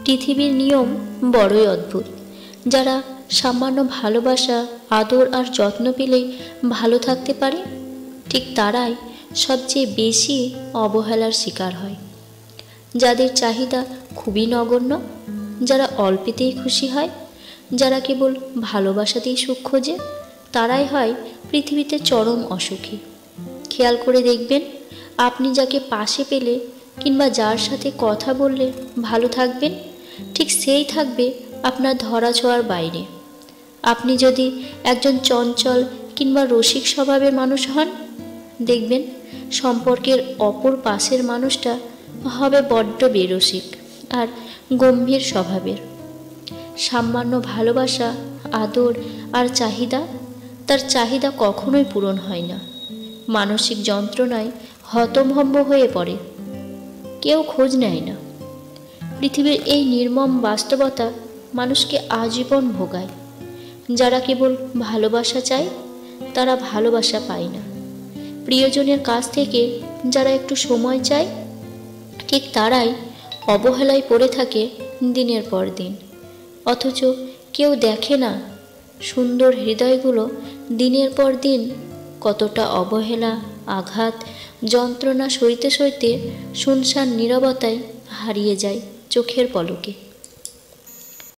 পৃথিবীর নিয়ম বড়ই অদ্ভুত। যারা সামান্য ভালোবাসা, আদর আর যত্ন পেলেই ভালো থাকতে পারে, ঠিক তারাই সবচেয়ে বেশি অবহেলার শিকার হয়। যাদের চাহিদা খুবই নগণ্য, যারা অল্পেতেই খুশি হয়, যারা কেবল ভালোবাসাতেই সুখ খোঁজে, তারাই হয় পৃথিবীতে চরম অসুখী। খেয়াল করে দেখবেন, আপনি যাকে পাশে পেলে কিংবা যার সাথে কথা বললে ভালো থাকবেন, ঠিক সেই থাকবে আপনার ধরাছোঁয়ার বাইরে। আপনি যদি একজন চঞ্চল কিংবা রসিক স্বভাবের মানুষ হন, দেখবেন সম্পর্কের অপর পাশের মানুষটা হবে বড্ড বেরসিক আর গম্ভীর স্বভাবের। সামান্য ভালোবাসা, আদর আর চাহিদা, তার চাহিদা কখনোই পূরণ হয় না। মানসিক যন্ত্রণায় হতভম্ব হয়ে পড়ে, কেউ খোঁজ নেয় না। পৃথিবীর এই নির্মম বাস্তবতা মানুষকে আজীবন ভোগায়। যারা কেবল ভালোবাসা চায়, তারা ভালোবাসা পায় না। প্রিয়জনের কাছ থেকে যারা একটু সময় চায়, ঠিক তারাই অবহেলায় পড়ে থাকে দিনের পর দিন। অথচ কেউ দেখে না সুন্দর হৃদয়গুলো দিনের পর দিন কতটা অবহেলা, আঘাত, যন্ত্রণা সইতে সইতে শুনশান নীরবতায় হারিয়ে যায় চোখের পলকে।